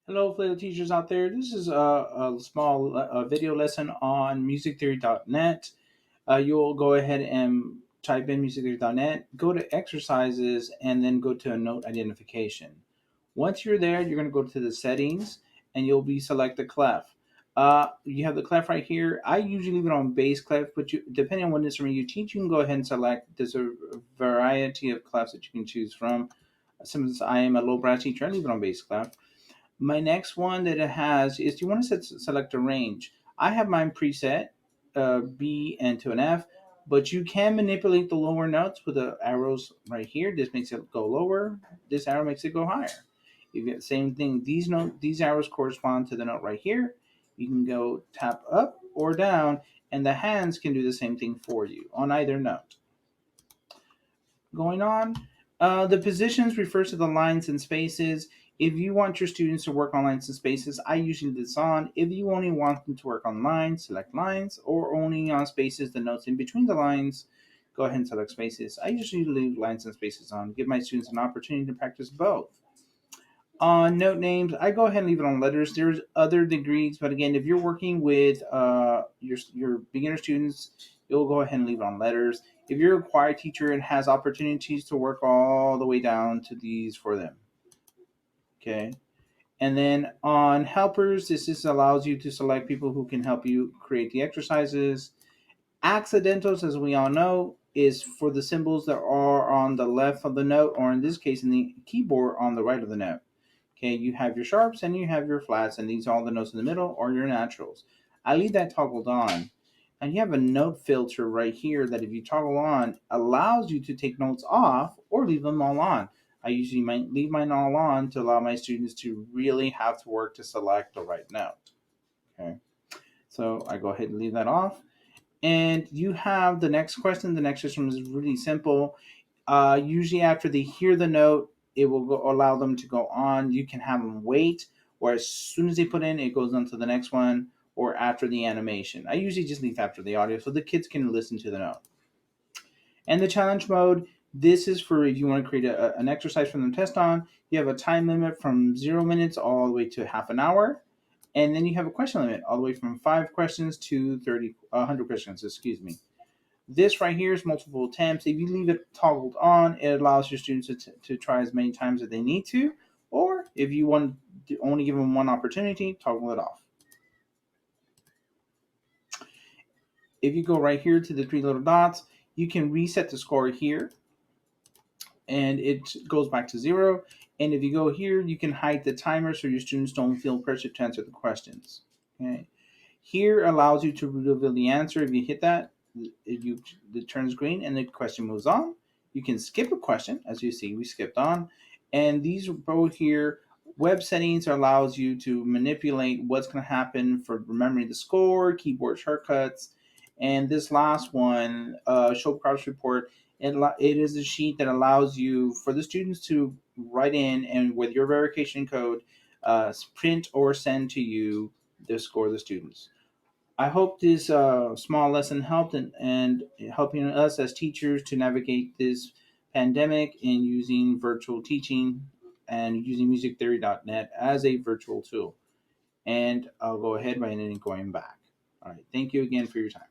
Hello, fellow teachers out there. This is a small video lesson on musictheory.net. You'll go ahead and type in musictheory.net, go to exercises, and then go to a note identification. Once you're there, you're going to go to the settings and you'll be select the clef. You have the clef right here. I usually leave it on bass clef, but depending on what instrument you teach, you can go ahead and select. There's a variety of clefs that you can choose from. Since I am a low brass teacher, I leave it on bass clef. My next one that it has is you want to select a range. I have mine preset B and to an F, but you can manipulate the lower notes with the arrows right here. This makes it go lower. This arrow makes it go higher. You get the same thing. These arrows correspond to the note right here. You can go tap up or down, and the hands can do the same thing for you on either note. Going on, the positions refers to the lines and spaces. If you want your students to work on lines and spaces, I usually leave this on. If you only want them to work on lines, select lines, or only on spaces, the notes in between the lines, go ahead and select spaces. I usually leave lines and spaces on, give my students an opportunity to practice both. On note names, I go ahead and leave it on letters. There's other degrees, but again, if you're working with your beginner students, you'll go ahead and leave it on letters. If you're a choir teacher, it has opportunities to work all the way down to these for them. Okay. And then on helpers, this just allows you to select people who can help you create the exercises. Accidentals, as we all know, is for the symbols that are on the left of the note, or in this case, in the keyboard on the right of the note. Okay, you have your sharps and you have your flats, and these are all the notes in the middle or your naturals. I leave that toggled on. And you have a note filter right here that if you toggle on, allows you to take notes off or leave them all on. I usually might leave mine all on to allow my students to really have to work to select the right note. Okay, so I go ahead and leave that off. And you have the next question. The next question is really simple. Usually, after they hear the note, it will allow them to go on. You can have them wait, or as soon as they put in, it goes on to the next one, or after the animation. I usually just leave after the audio so the kids can listen to the note. And the challenge mode, this is for if you want to create an exercise for them to test on. You have a time limit from 0 minutes all the way to half an hour. And then you have a question limit all the way from 5 questions to 100 questions, excuse me. This right here is multiple attempts. If you leave it toggled on, it allows your students to try as many times as they need to. Or if you want to only give them one opportunity, toggle it off. If you go right here to the three little dots, you can reset the score here and it goes back to 0. And if you go here, you can hide the timer so your students don't feel pressure to answer the questions. Okay. Here allows you to reveal the answer. If you hit that, it turns green and the question moves on. You can skip a question, as you see, we skipped on. And these both here, web settings allows you to manipulate what's going to happen for remembering the score, keyboard shortcuts, and this last one, show progress report. It is a sheet that allows you for the students to write in and with your verification code, print or send to you the score of the students. I hope this small lesson helped and helping us as teachers to navigate this pandemic in using virtual teaching and using musictheory.net as a virtual tool. And I'll go ahead by and going back. All right. Thank you again for your time.